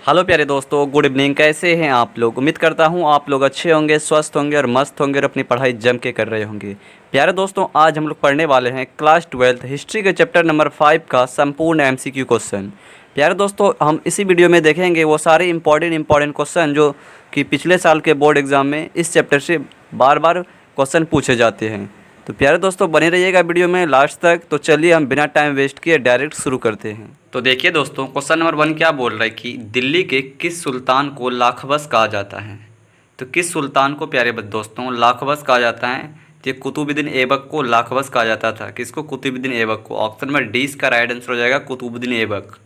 Hello प्यारे दोस्तों, good evening. कैसे हैं आप लोग? उम्मीद करता हूं आप लोग अच्छे होंगे, स्वस्थ होंगे और मस्त होंगे और अपनी पढ़ाई जम के कर रहे होंगे। प्यारे दोस्तों, आज हम लोग पढ़ने वाले हैं क्लास 12 हिस्ट्री के चैप्टर नंबर 5 का संपूर्ण एमसीक्यू क्वेश्चन। प्यारे दोस्तों, हम इसी वीडियो में देखेंगे वो सारे इंपॉर्टेंट क्वेश्चन जो कि पिछले साल के बोर्ड एग्ज़ाम में इस चैप्टर से बार बार क्वेश्चन पूछे जाते हैं। तो प्यारे दोस्तों, बने रहिएगा वीडियो में लास्ट तक। तो चलिए हम बिना टाइम वेस्ट किए डायरेक्ट शुरू करते हैं। तो देखिए दोस्तों, क्वेश्चन नंबर 1 क्या बोल रहा है कि दिल्ली के किस सुल्तान को लाखबस कहा जाता है। तो किस सुल्तान को प्यारे दोस्तों लाखबस कहा जाता है? तो ये कुतुबुद्दीन ऐबक को लाखबस कहा जाता था। किसको? कुतुबुद्दीन ऐबक को। ऑप्शन नंबर डी इसका राइट आंसर हो जाएगा, कुतुबुद्दीन ऐबक।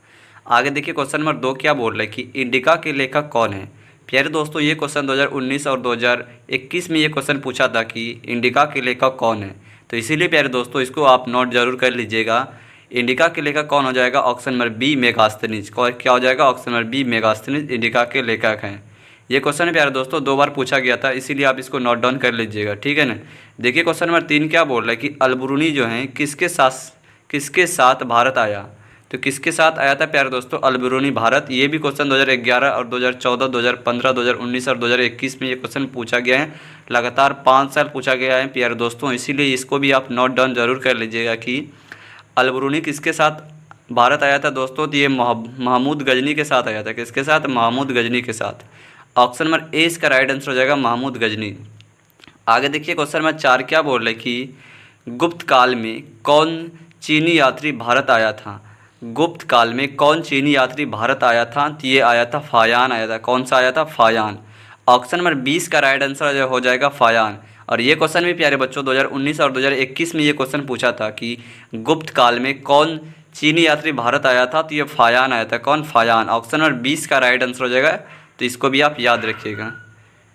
आगे देखिए क्वेश्चन नंबर 2 क्या बोल रहा है कि इंडिका के लेखक कौन है। प्यारे दोस्तों, ये क्वेश्चन 2019 और 2021 में ये क्वेश्चन पूछा था कि इंडिका के लेखक कौन है। तो इसीलिए प्यारे दोस्तों इसको आप नोट जरूर कर लीजिएगा। इंडिका के लेखक कौन हो जाएगा? Option number B Megasthenes. क्या हो जाएगा? Option number B Megasthenes Indica के लेखक हैं। ये क्वेश्चन है प्यारे दोस्तों 2 बार पूछा गया था, इसीलिए आप इसको नोट डाउन कर लीजिएगा, ठीक है ना। देखिए क्वेश्चन नंबर 3 क्या बोल रहा है कि अलबरूनी जो हैं किसके साथ भारत आया। तो किसके साथ आया था प्यारे दोस्तों? अलबरूनी भारत। ये भी क्वेश्चन 2011 और 2014, 2015, 2019 और 2021 में ये क्वेश्चन पूछा गया है। लगातार 5 साल पूछा गया है प्यारे दोस्तों, इसीलिए इसको भी आप नोट डाउन जरूर कर लीजिएगा कि अलबरूनी किसके साथ भारत आया था दोस्तों। तो ये महमूद गजनी के साथ आया था। किसके साथ? महमूद गजनी के साथ। ऑप्शन नंबर ए इसका राइट आंसर हो जाएगा, महमूद गजनी। आगे देखिए क्वेश्चन नंबर 4 क्या बोल रहे हैं कि गुप्त काल में कौन चीनी यात्री भारत आया था। गुप्त काल में कौन चीनी यात्री भारत आया था? तो ये आया था फायान आया था। कौन सा आया था? फायान। ऑप्शन नंबर 20 का राइट आंसर हो जाएगा फायान। और ये क्वेश्चन भी प्यारे बच्चों 2019 और 2021 में ये क्वेश्चन पूछा था कि गुप्त काल में कौन चीनी यात्री भारत आया था। तो ये फायान आया था। कौन? फायान। ऑप्शन नंबर 20 का राइट आंसर हो जाएगा, तो इसको भी आप याद रखिएगा।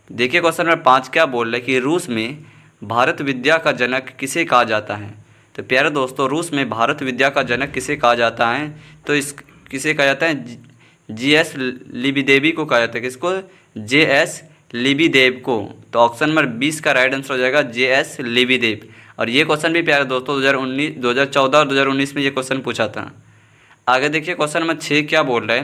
देखिए क्वेश्चन नंबर 5 क्या बोल रहे हैं कि रूस में भारत विद्या का जनक किसे कहा जाता है। तो प्यारे दोस्तों, रूस में भारत विद्या का जनक किसे कहा जाता है? तो इस किसे कहा जाता है? जीएस लिबिदेवी को कहा जाता है। किसको? जेएस लिबिदेव को। तो ऑप्शन नंबर 20 का राइट आंसर हो जाएगा जेएस लिबिदेव। और ये क्वेश्चन भी प्यारे दोस्तों 2014 और 2019 में ये क्वेश्चन पूछा था। आगे देखिए क्वेश्चन नंबर 6 क्या बोल रहा है।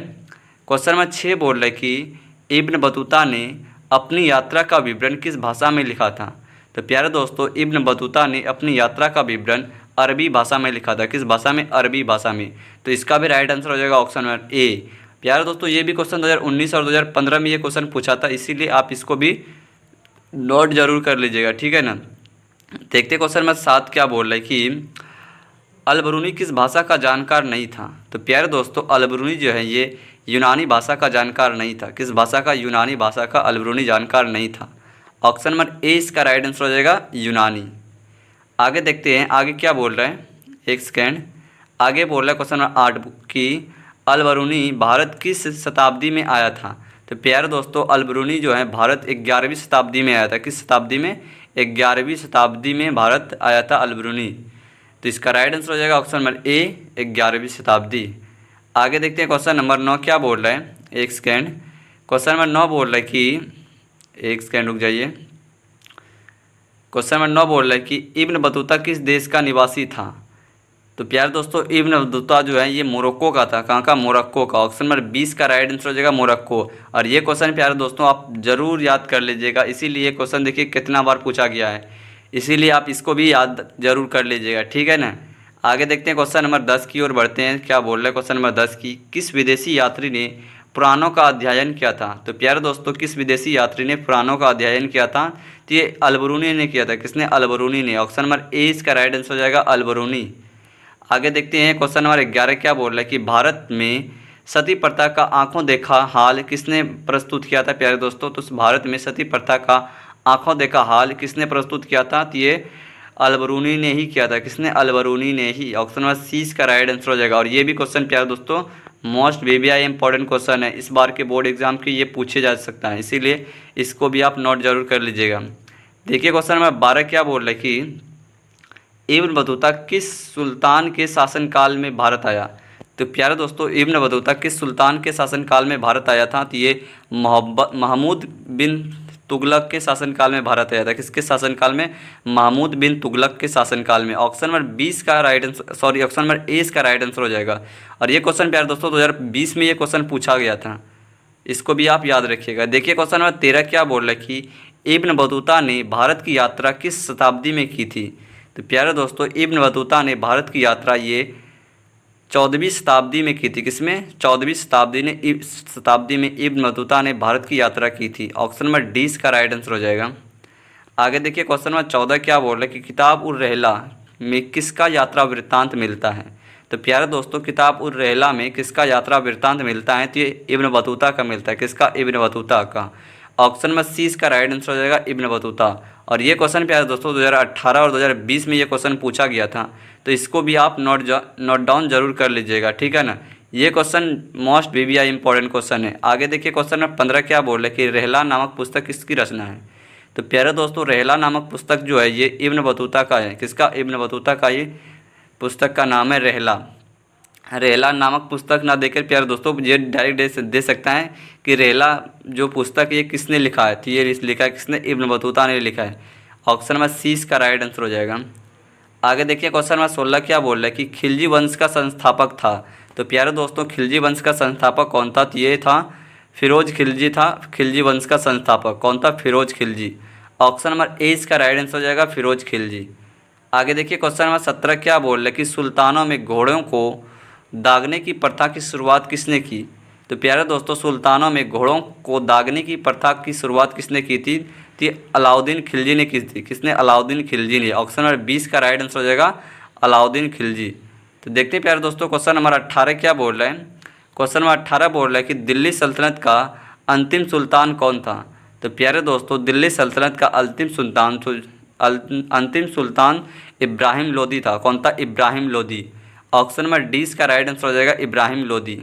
क्वेश्चन नंबर 6 बोल रहा है कि इब्न बतूता ने अपनी यात्रा का विवरण किस भाषा में लिखा था। तो प्यारे दोस्तों, इब्न बतूता ने अपनी यात्रा का विवरण अरबी भाषा में लिखा था। किस भाषा में? अरबी भाषा में। तो इसका भी राइट आंसर हो जाएगा ऑप्शन नंबर ए। प्यारे दोस्तों, ये भी क्वेश्चन 2019 और 2015 में ये क्वेश्चन पूछा था, इसीलिए आप इसको भी नोट जरूर कर लीजिएगा, ठीक है ना। देखते क्वेश्चन नंबर 7 क्या बोल रहा है कि अलबरूनी किस भाषा का जानकार नहीं था। तो प्यारे दोस्तों, अलबरूनी जो है ये यूनानी भाषा का जानकार नहीं था। किस भाषा का? यूनानी भाषा का अलबरूनी जानकार नहीं था। ऑप्शन नंबर ए इसका राइट आंसर हो जाएगा, यूनानी। आगे देखते हैं आगे क्या बोल रहा है, एक सेकेंड। आगे बोल रहा है क्वेश्चन नंबर 8 कि अलबरूनी भारत किस शताब्दी में आया था। तो प्यारे दोस्तों, अलबरूनी जो है भारत 11वीं शताब्दी में आया था। किस शताब्दी में? 11वीं शताब्दी में भारत आया था अलबरूनी। तो इसका राइट आंसर हो जाएगा ऑप्शन नंबर ए, 11वीं शताब्दी। आगे देखते हैं क्वेश्चन नंबर 9 क्या बोल रहा है, एक सेकेंड। क्वेश्चन नंबर 9 बोल रहा है कि एक सेकेंड रुक जाइए। क्वेश्चन नंबर 9 बोल रहा है कि इब्न बतूता किस देश का निवासी था। तो प्यारे दोस्तों, इब्न बतूता जो है ये मोरक्को का था। कहाँ का? मोरक्को का। ऑप्शन नंबर 20 का राइट आंसर हो जाएगा मोरक्को। और ये क्वेश्चन प्यारे दोस्तों आप जरूर याद कर लीजिएगा, इसीलिए क्वेश्चन देखिए कितना बार पूछा गया है, इसीलिए आप इसको भी याद जरूर कर लीजिएगा, ठीक है ना। आगे देखते हैं क्वेश्चन नंबर 10 की ओर बढ़ते हैं। क्या बोल रहे हैं क्वेश्चन नंबर 10 की किस विदेशी यात्री ने पुराणों का अध्ययन किया था। तो प्यारे दोस्तों, किस विदेशी यात्री ने पुराणों का अध्ययन किया था। तो ये अलबरूनी ने किया था। किसने? अलबरूनी ने। ऑप्शन नंबर ए इसका राइट आंसर हो जाएगा, अलबरूनी। आगे देखते हैं क्वेश्चन नंबर 11 क्या बोल रहा है कि भारत में सती प्रथा का आंखों देखा हाल किसने प्रस्तुत किया था। प्यारे दोस्तों, तो भारत में सती प्रथा का आंखों देखा हाल किसने प्रस्तुत किया था। तो ये अलबरूनी ने ही किया था। किसने? अलबरूनी ने ही। ऑप्शन नंबर सी इसका राइट आंसर हो जाएगा। और ये भी क्वेश्चन प्यारे दोस्तों मोस्ट वीवीआई इंपॉर्टेंट क्वेश्चन है, इस बार के बोर्ड एग्जाम के ये पूछे जा सकता है, इसीलिए इसको भी आप नोट जरूर कर लीजिएगा। देखिए क्वेश्चन नंबर 12 क्या बोल रहा है कि इब्न बतूता किस सुल्तान के शासनकाल में भारत आया। तो प्यारे दोस्तों, इब्न बतूता किस सुल्तान के शासनकाल में भारत आया था। तो ये महमूद बिन तुगलक के शासनकाल में भारत आया था। किसके शासनकाल में? महमूद बिन तुगलक के शासनकाल में। ऑप्शन नंबर 20 का right answer option number A इसका राइट आंसर हो जाएगा। और ये क्वेश्चन प्यारे दोस्तों 2020 में ये क्वेश्चन पूछा गया था। इसको भी आप याद रखिएगा। देखिए क्वेश्चन नंबर 13 क्या बोल रहा है कि इब्न बतूता ने भारत की यात्रा किस शताब्दी में की थी। तो प्यारे दोस्तों, इब्न बतूता ने भारत की यात्रा ये 14वीं शताब्दी में की थी। किसमें? 14वीं शताब्दी में इब्न बतूता ने भारत की यात्रा की थी। ऑप्शन नंबर डी इसका राइट आंसर हो जाएगा। आगे देखिए क्वेश्चन नंबर 14 क्या बोल रहा है कि किताब उर रहला में किसका यात्रा वृत्तांत मिलता है। तो प्यारे दोस्तों, किताब उर रहला में किसका यात्रा वृत्तांत मिलता है, तो ये इब्न बतूता का मिलता है। किसका? इब्न बतूता का। ऑप्शन नंबर सी इसका राइट आंसर हो जाएगा, इब्न बतूता। और ये क्वेश्चन प्यारे दोस्तों 2018 और 2020 में ये क्वेश्चन पूछा गया था, तो इसको भी आप नोट डाउन जरूर कर लीजिएगा, ठीक है ना। ये question most VVI important question है। आगे देखिए क्वेश्चन नंबर 15 क्या बोल रहे हैं कि रहला नामक पुस्तक किसकी रचना है। तो प्यारे दोस्तों, रहला नामक पुस्तक जो है ये इब्न बतूता का है। किसका? इब्न बतूता का। ये पुस्तक का नाम है रहला। रहला नामक पुस्तक ना देकर प्यारे दोस्तों ये डायरेक्ट दे सकता है कि रहला जो पुस्तक ये किसने लिखा है। तो ये लिखा है किसने? इब्न बतूता ने लिखा है। ऑप्शन नंबर सी इसका राइट आंसर हो जाएगा। आगे देखिए क्वेश्चन नंबर 16 क्या बोल रहा है कि खिलजी वंश का संस्थापक था। तो प्यारे दोस्तों, खिलजी वंश का संस्थापक कौन था? तो ये था फिरोज खिलजी था। खिलजी वंश का संस्थापक कौन था? Firoz Khilji. Option number A इसका राइट आंसर हो जाएगा, फिरोज खिलजी। आगे देखिए क्वेश्चन नंबर 17 क्या बोल रहा है कि सुल्तानों में घोड़ों को दागने की प्रथा की शुरुआत किसने की। तो प्यारे दोस्तों, सुल्तानों में घोड़ों को दागने की प्रथा की शुरुआत किसने की थी? तो अलाउद्दीन खिलजी ने की थी। किसने? अलाउद्दीन खिलजी ने। ऑप्शन नंबर 20 का राइट आंसर हो जाएगा, अलाउद्दीन खिलजी। तो देखते हैं प्यारे दोस्तों क्वेश्चन नंबर 18 क्या बोल रहे हैं। क्वेश्चन नंबर 18 बोल रहा है कि दिल्ली सल्तनत का अंतिम सुल्तान कौन था। तो प्यारे दोस्तों, दिल्ली सल्तनत का अंतिम सुल्तान इब्राहिम लोदी था। कौन था? Ibrahim Lodi. Option number D इसका राइट आंसर हो जाएगा, इब्राहिम लोदी।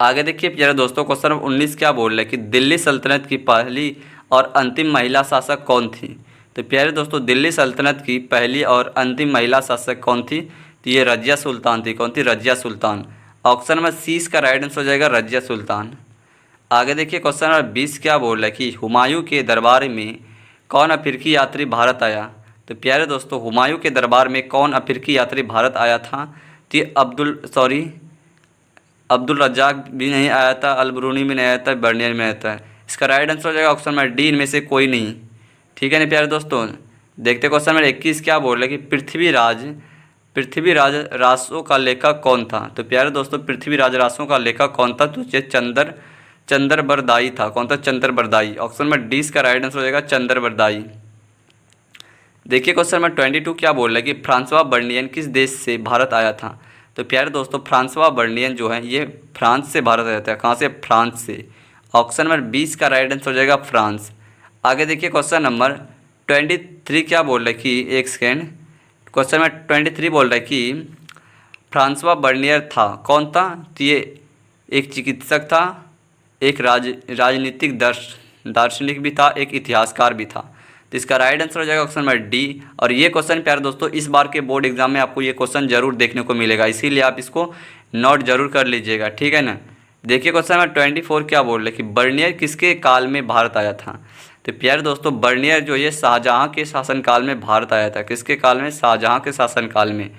आगे देखिए प्यारे दोस्तों क्वेश्चन नंबर 19 क्या बोल रहा है कि दिल्ली सल्तनत की पहली और अंतिम महिला शासक कौन थी। तो प्यारे दोस्तों, दिल्ली सल्तनत की पहली और अंतिम महिला शासक कौन थी? तो ये रजिया सुल्तान थी। कौन थी? Razia Sultan. Option number C इसका राइट आंसर हो जाएगा, रजिया सुल्तान। आगे देखिए क्वेश्चन नंबर 20 क्या बोल रहा है कि हुमायूं के दरबार में कौन अफ्रीकी यात्री भारत आया। तो प्यारे दोस्तों, हुमायूं के दरबार में कौन अफ्रीकी यात्री भारत आया था। तो ये अब्दुल रज्जाक भी नहीं आया था, अल-बरूनी भी नहीं आया था, बर्नियर में आया था। इसका राइट आंसर हो जाएगा ऑप्शन नंबर डी, इनमें से कोई नहीं, ठीक है ना प्यारे दोस्तों। देखते क्वेश्चन नंबर 21 क्या बोल रहे हैं कि पृथ्वीराज रासों का लेखक कौन था। तो प्यारे दोस्तों, पृथ्वीराज रासों का लेखक कौन था। तो ये चंद्रबरदाई था। कौन था? चंद्रबरदाई। ऑप्शन नंबर डी इसका राइट आंसर हो जाएगा, चंद्रबरदाई। देखिए क्वेश्चन नंबर 22 क्या बोल रहा है कि फ्रांसवा बर्नियन किस देश से भारत आया था। तो प्यारे दोस्तों, फ्रांसवा बर्नियन जो है ये फ्रांस से भारत आया था। कहाँ से? फ्रांस से। ऑप्शन नंबर 20 का राइट आंसर हो जाएगा, फ्रांस। आगे देखिए क्वेश्चन नंबर 23 क्या बोल रहा है कि एक सेकेंड, क्वेश्चन नंबर 23 बोल रहा है कि फ्रांसवा बर्नियर था कौन था। तो ये एक चिकित्सक था, एक राजनीतिक दार्शनिक भी था, एक इतिहासकार भी था। तो इसका राइट आंसर हो जाएगा ऑप्शन नंबर डी। और ये क्वेश्चन प्यारे दोस्तों इस बार के बोर्ड एग्जाम में आपको ये क्वेश्चन जरूर देखने को मिलेगा, इसीलिए आप इसको नोट जरूर कर लीजिएगा, ठीक है ना। देखिए क्वेश्चन नंबर 24 क्या बोल रहे हैं कि बर्नियर किसके काल में भारत आया था। तो प्यारे दोस्तों, बर्नियर जो ये शाहजहाँ के शासनकाल में भारत आया था। किसके काल में? शाहजहाँ के शासनकाल में।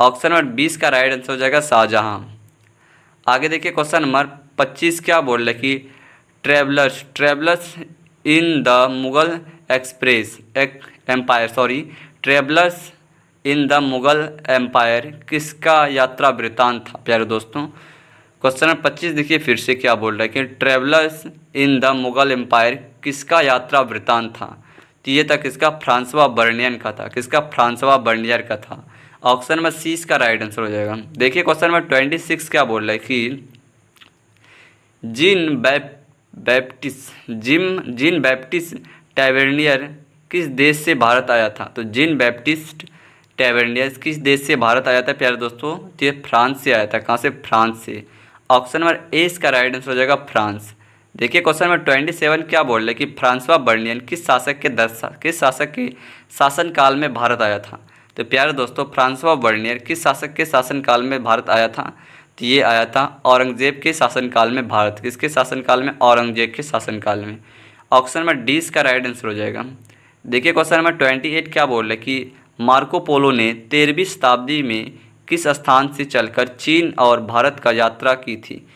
ऑप्शन नंबर 20 का राइट आंसर हो जाएगा, शाहजहाँ। आगे देखिए क्वेश्चन नंबर 25 क्या बोल रहे हैं कि travellers in the Mughal travellers in the Mughal empire किसका यात्रा वृत्तांत था। प्यारे दोस्तों, क्वेश्चन नंबर 25 देखिए फिर से क्या बोल रहा है कि travellers in the Mughal empire किसका यात्रा वृत्तांत था। तो ये था किसका? फ्रांसवा बर्नियन का था। किसका? फ्रांसवा बर्नियर का था। ऑप्शन नंबर सी इसका राइट आंसर हो जाएगा। देखिए क्वेश्चन नंबर 26 क्या बोल रहा है कि जीन बैप्टिस्ट टैवर्नियर किस देश से भारत आया था। तो जीन बैप्टिस्ट टैवर्नियर किस देश से भारत आया था प्यारे दोस्तों। तो ये फ्रांस से आया था। कहाँ से? फ्रांस से। ऑप्शन नंबर ए इसका राइट आंसर हो जाएगा, फ्रांस। देखिए क्वेश्चन नंबर 27 क्या बोल रहे हैं कि फ्रांसवा बर्नियन किस शासक के शासनकाल में भारत आया था। तो प्यारे दोस्तों, फ्रांसवा बर्नियर किस शासक के शासनकाल में भारत आया था। तो ये आया था औरंगजेब के शासनकाल में भारत। किसके शासनकाल में? औरंगजेब के शासनकाल में। ऑप्शन नंबर डी इसका राइट आंसर हो जाएगा। देखिए क्वेश्चन नंबर 28 क्या बोल रहे हैं कि मार्को पोलो ने 13वीं शताब्दी में किस स्थान से चलकर चीन और भारत का यात्रा की थी।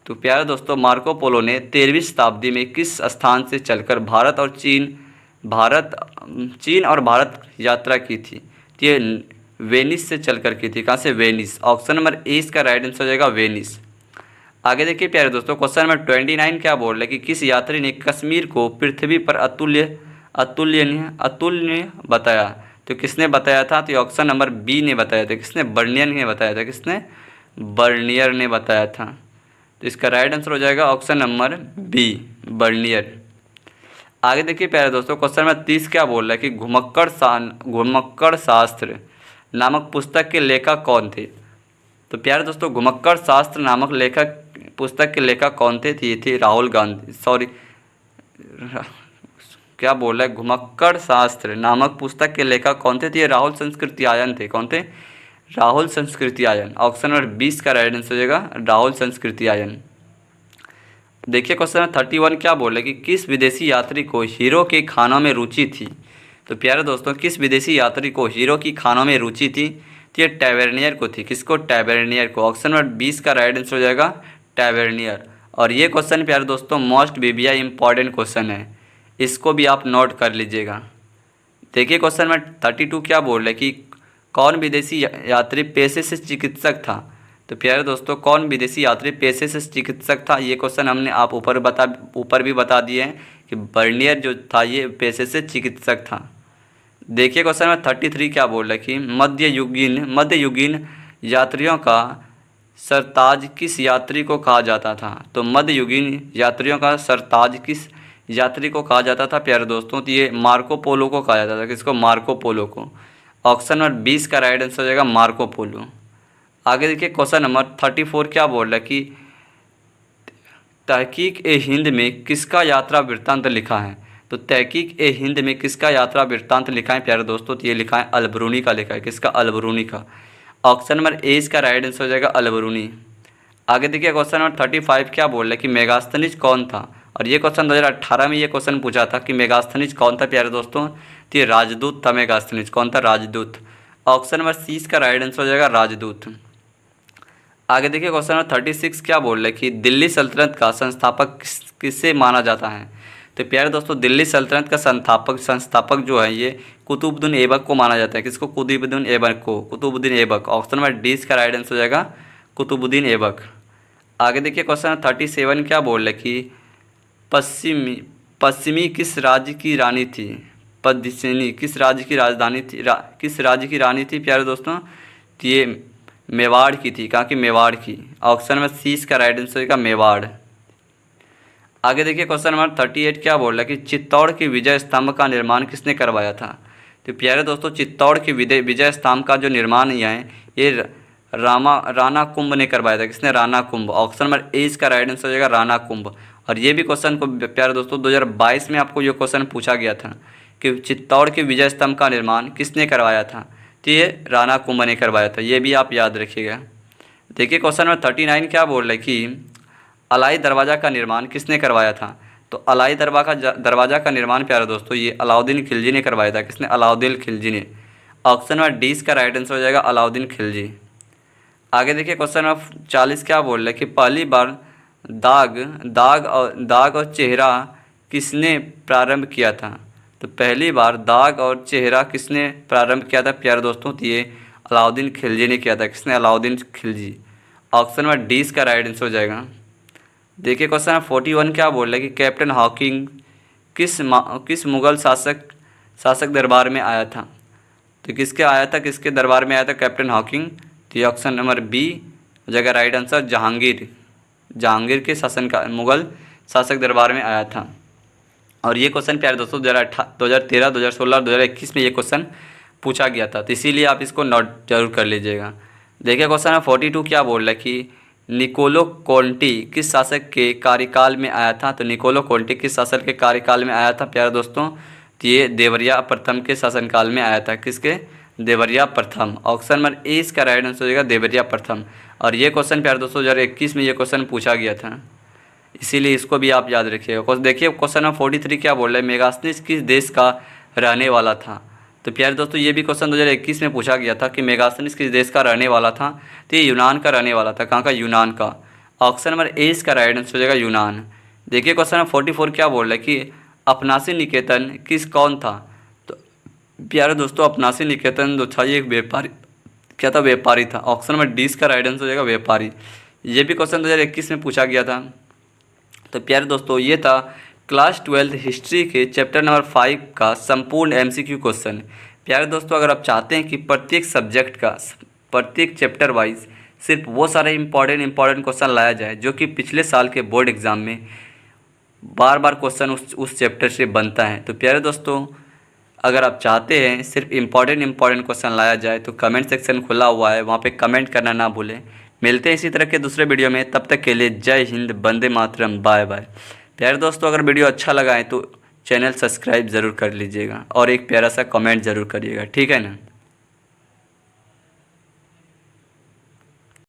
तो प्यारे दोस्तों मार्को पोलो ने 13वीं शताब्दी में किस स्थान से चलकर चीन और भारत यात्रा की थी? तो ये वेनिस से चलकर की थी। कहाँ से? वेनिस। ऑप्शन नंबर ए इसका राइट आंसर हो जाएगा वेनिस। आगे देखिए प्यारे दोस्तों क्वेश्चन नंबर 29 क्या बोल रहा है कि किस यात्री ने कश्मीर को पृथ्वी पर अतुल्य बताया? तो किसने बताया था? तो ऑप्शन नंबर बी ने बताया था। किसने? बर्नियर ने बताया था। किसने? बर्नियर ने बताया था। तो इसका राइट आंसर हो जाएगा ऑप्शन नंबर बी, बर्नियर। आगे देखिए प्यारे दोस्तों क्वेश्चन नंबर 30 क्या बोल रहा है कि घुमक्कड़ शास्त्र नामक पुस्तक के लेखक कौन थे? तो प्यारे दोस्तों घुमक्कड़ शास्त्र नामक पुस्तक के लेखक कौन थे? ये थे राहुल गांधी। क्या बोल रहा है? घुमक्कड़ शास्त्र नामक पुस्तक के लेखक कौन थे? तो ये राहुल संस्कृत्यायन थे। कौन थे? राहुल संस्कृत्यायन। ऑप्शन नंबर 20 का राइट आंसर हो जाएगा राहुल संस्कृत्यायन। देखिए क्वेश्चन 31 क्या बोल रहा है कि किस विदेशी यात्री को हीरो के खानों में रुचि थी? तो प्यारे दोस्तों किस विदेशी यात्री को हीरो की खानों में रुचि थी? तो ये टैवर्नियर को थी। किसको? टैवर्नियर को। ऑप्शन नंबर 20 का राइट आंसर हो जाएगा टैवर्नियर। और ये क्वेश्चन प्यारे दोस्तों मोस्ट बीबीआई इंपॉर्टेंट क्वेश्चन है, इसको भी आप नोट कर लीजिएगा। देखिए क्वेश्चन नंबर 32 क्या बोल रहे हैं कि कौन विदेशी यात्री पेशे से चिकित्सक था? तो प्यारे दोस्तों कौन विदेशी यात्री पेशे से चिकित्सक था? ये क्वेश्चन हमने आप ऊपर भी बता दिए हैं कि बर्नियर जो था ये पेशे से चिकित्सक था। देखिए क्वेश्चन नंबर 33 क्या बोल रहा है कि मध्ययुगीन यात्रियों का सरताज किस यात्री को कहा जाता था? तो मध्ययुगीन यात्रियों का सरताज किस यात्री को कहा जाता था प्यारे दोस्तों? तो ये मार्को पोलो को कहा जाता था। किसको? मार्को पोलो को। ऑप्शन नंबर 20 का राइट आंसर हो जाएगा मार्को पोलो। आगे देखिए क्वेश्चन नंबर 34 क्या बोल रहा है कि तहकीक ए हिंद में किसका यात्रा वृत्तांत लिखा है? तो तहकीक ए हिंद में किसका यात्रा वृत्तांत लिखा है प्यारे दोस्तों? तो ये लिखा है अलबरूनी का लिखा है। किसका? अलबरूनी का। ऑप्शन नंबर ए इसका राइट आंसर हो जाएगा अलबरूनी। आगे देखिए क्वेश्चन नंबर 35 क्या बोल रहा है कि मेगास्थनीज कौन था? और ये क्वेश्चन 2018 में ये क्वेश्चन पूछा था कि मेगास्थनीज कौन था प्यारे दोस्तों? तो ये राजदूत था। मेगास्थनीज कौन था? राजदूत। ऑप्शन नंबर सी इसका राइट आंसर हो जाएगा राजदूत। आगे देखिए क्वेश्चन नंबर 36 क्या बोल रहा है कि दिल्ली सल्तनत का संस्थापक किसे माना जाता है? तो प्यारे दोस्तों दिल्ली सल्तनत का संस्थापक जो है ये कुतुबुद्दीन ऐबक को माना जाता है। किसको? कुतुबुद्दीन ऐबक को। Qutbuddin Aibak. Option number D इसका राइट आंसर हो जाएगा कुतुबुद्दीन ऐबक। आगे देखिए क्वेश्चन नंबर 37 क्या बोल रहा है कि पश्चिमी किस राज्य की रानी थी? पद्मिनी किस राज्य की राजधानी थी? किस राज्य की रानी थी प्यारे दोस्तों? तो ये मेवाड़ की थी। कहाँ की? मेवाड़ की। ऑप्शन नंबर सी इसका राइट आंसर का मेवाड़। आगे देखिए क्वेश्चन नंबर 38 क्या बोल रहा है कि चित्तौड़ के विजय स्तंभ का निर्माण किसने करवाया था? तो प्यारे दोस्तों चित्तौड़ के विजय स्तंभ का जो निर्माण है ये राणा कुंभ ने करवाया था। किसने? राणा कुंभ। ऑप्शन नंबर ए इसका राइट आंसर हो जाएगा राणा कुंभ। और ये भी क्वेश्चन को प्यारे दोस्तों 2022 में आपको ये क्वेश्चन पूछा गया था कि चित्तौड़ के विजय स्तंभ का निर्माण किसने करवाया था? तो ये राणा कुंभ ने करवाया था। ये भी आप याद रखिएगा। देखिए क्वेश्चन नंबर 39 क्या बोल रहा है कि अलाई दरवाज़ा का निर्माण किसने करवाया था? तो अलाई दरवाज़ा का निर्माण प्यारे दोस्तों ये अलाउद्दीन खिलजी ने करवाया था। किसने? अलाउद्दीन खिलजी ने। ऑप्शन नंबर डी इसका राइट आंसर हो जाएगा अलाउद्दीन खिलजी। आगे देखिए क्वेश्चन नंबर 40 क्या बोल रहा है कि पहली बार दाग और चेहरा किसने प्रारंभ किया था? तो पहली बार दाग और चेहरा किसने प्रारंभ किया था प्यारे दोस्तों? तो ये अलाउद्दीन खिलजी ने किया था। किसने? Alauddin Khilji. Option number D इसका राइट आंसर हो जाएगा। देखिए क्वेश्चन नंबर 41 क्या बोल रहा है कि कैप्टन हॉकिंग किस मुगल शासक दरबार में आया था? तो किसके आया था? किसके दरबार में आया था कैप्टन हॉकिंग? तो ये ऑप्शन नंबर बी हो जाएगा राइट आंसर जहांगीर के मुगल शासक दरबार में आया था। और ये क्वेश्चन प्यारे दोस्तों 2013, 2016 और 2021 में ये क्वेश्चन पूछा गया था, तो इसीलिए आप इसको नोट जरूर कर लीजिएगा। देखिए क्वेश्चन नंबर 42 क्या बोल रहा है कि निकोलो कोंटी किस शासक के कार्यकाल में आया था? तो निकोलो कोंटी किस शासक के कार्यकाल में आया था प्यारे दोस्तों? तो ये देवरिया प्रथम के शासनकाल में आया था। किसके? देवरिया प्रथम। ऑप्शन नंबर ए इसका राइट आंसर हो जाएगा देवरिया प्रथम। और ये क्वेश्चन प्यारे दोस्तों 2021 में ये क्वेश्चन पूछा गया था, इसीलिए इसको भी आप याद रखिएगा। देखिए क्वेश्चन नंबर 43 क्या बोल रहा है, मेगास्थनीज किस देश का रहने वाला था? तो प्यारे दोस्तों ये भी क्वेश्चन 2021 में पूछा गया था कि मेगास्थनीज किस देश का रहने वाला था? तो ये यूनान का रहने वाला था। कहाँ का? यूनान का। ऑप्शन नंबर ए इसका राइट आंसर हो जाएगा यूनान। देखिए क्वेश्चन नंबर 44 क्या बोल रहा है कि अपनासी निकेतन किस कौन था। तो प्यारे दोस्तों अपनासी निकेतन जो था ये एक व्यापारी क्या था, व्यापारी था। ऑप्शन नंबर डी इसका राइट आंसर हो जाएगा व्यापारी। ये भी क्वेश्चन 2021 में पूछा गया था। तो प्यारे दोस्तों ये था क्लास 12 हिस्ट्री के चैप्टर नंबर 5 का संपूर्ण एमसीक्यू क्वेश्चन। प्यारे दोस्तों अगर आप चाहते हैं कि प्रत्येक सब्जेक्ट का प्रत्येक चैप्टर वाइज सिर्फ वो सारे इंपॉर्टेंट क्वेश्चन लाया जाए जो कि पिछले साल के बोर्ड एग्ज़ाम में बार बार क्वेश्चन उस चैप्टर से बनता है, तो प्यारे दोस्तों अगर आप चाहते हैं सिर्फ इम्पॉर्टेंट क्वेश्चन लाया जाए तो कमेंट सेक्शन खुला हुआ है, वहाँ पे कमेंट करना ना भूलें। मिलते हैं इसी तरह के दूसरे वीडियो में, तब तक के लिए जय हिंद, वंदे मातरम, बाय बाय। प्यारे दोस्तों अगर वीडियो अच्छा लगा है तो चैनल सब्सक्राइब ज़रूर कर लीजिएगा और एक प्यारा सा कमेंट ज़रूर करिएगा, ठीक है ना।